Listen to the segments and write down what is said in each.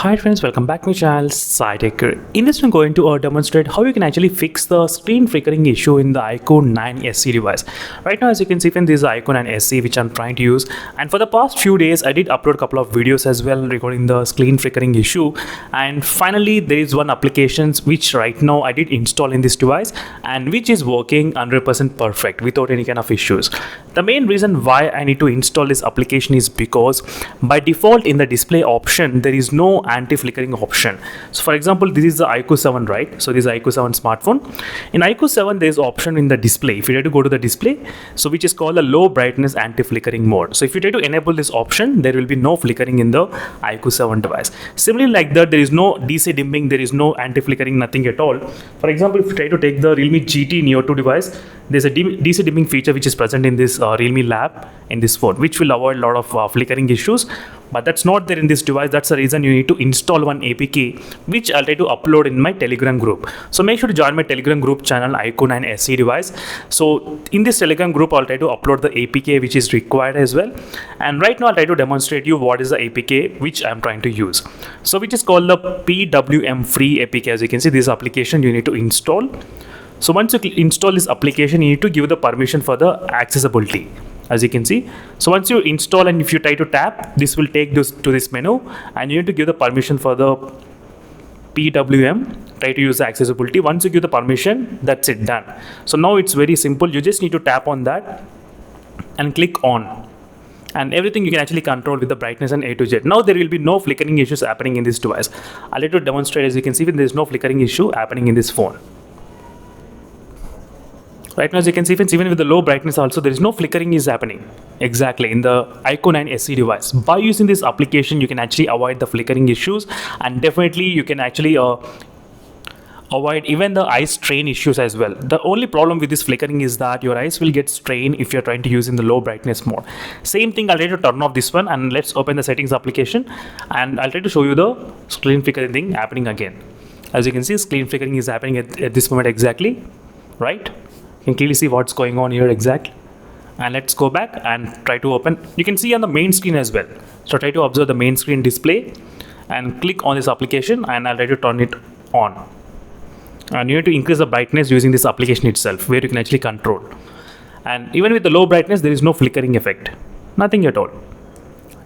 Hi friends, welcome back to my channel SciTech. In this I'm going to demonstrate how you can actually fix the screen flickering issue in the iQOO 9 SE device. Right now, as you can see, this is the iQOO 9 SE which I'm trying to use, and for the past few days I did upload a couple of videos as well regarding the screen flickering issue, and finally there is one application which right now I did install in this device and which is working 100% perfect without any kind of issues. The main reason why I need to install this application is because by default in the display option there is no anti-flickering option. So for example, this is the iQOO 7, right? So this is iQOO 7 smartphone. In iQOO 7 there is option in the display. If you try to go to the display, so which is called the low brightness anti-flickering mode. So if you try to enable this option, there will be no flickering in the iQOO 7 device. Similarly like that, there is no DC dimming, there is no anti-flickering, nothing at all. For example, if you try to take the Realme GT Neo 2 device, there's a DC dimming feature which is present in this Realme Lab in this phone, which will avoid a lot of flickering issues, but that's not there in this device. That's the reason you need to install one APK, which I'll try to upload in my Telegram group. So make sure to join my Telegram group channel iQOO 9 SE device. So in this Telegram group, I'll try to upload the APK which is required as well. And right now I'll try to demonstrate you what is the APK which I'm trying to use. So which is called the PWM free APK. As you can see, this application you need to install. So once you install this application, you need to give the permission for the accessibility, as you can see. So once you install and if you try to tap, this will take this to this menu, and you need to give the permission for the PWM, try to use the accessibility. Once you give the permission, that's it, done. So now it's very simple. You just need to tap on that and click on, and everything you can actually control with the brightness and A to Z. Now there will be no flickering issues happening in this device. I'll let you demonstrate. As you can see, there is no flickering issue happening in this phone. Right now, as you can see, even with the low brightness also, there is no flickering is happening exactly in the iQOO 9 SE device. By using this application, you can actually avoid the flickering issues, and definitely you can actually avoid even the eye strain issues as well. The only problem with this flickering is that your eyes will get strained if you're trying to use in the low brightness mode. Same thing, I'll try to turn off this one, and let's open the settings application, and I'll try to show you the screen flickering thing happening again. As you can see, screen flickering is happening at this moment exactly, right? You can clearly see what's going on here exactly. And let's go back and try to open. You can see on the main screen as well. So try to observe the main screen display and click on this application, and I'll try to turn it on. And you need to increase the brightness using this application itself, where you can actually control. And even with the low brightness, there is no flickering effect, nothing at all.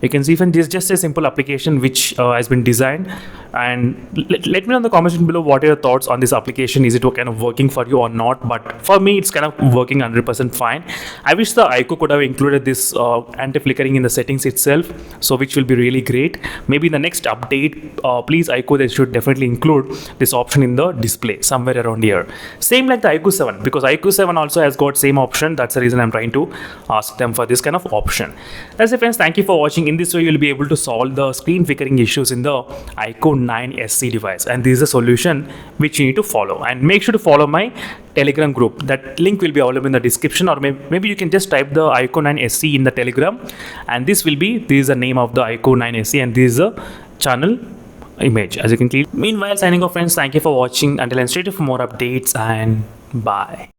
You can see even this is just a simple application which has been designed. And let me know in the comment section below what are your thoughts on this application. Is it kind of working for you or not? But for me, it's kind of working 100% fine. I wish the iQOO could have included this anti-flickering in the settings itself, so which will be really great. Maybe in the next update, please iQOO, they should definitely include this option in the display somewhere around here. Same like the iQOO 7, because iQOO 7 also has got same option. That's the reason I'm trying to ask them for this kind of option. That's it, friends. Thank you for watching. In this way, you'll be able to solve the screen flickering issues in the iQOO 9 SE device, and this is a solution which you need to follow. And make sure to follow my Telegram group. That link will be available in the description, or maybe you can just type the iQOO 9 SE in the Telegram, and this is the name of the iQOO 9 SE, and this is a channel image, as you can see. Meanwhile, signing off, friends. Thank you for watching. Until then, stay tuned for more updates, and bye.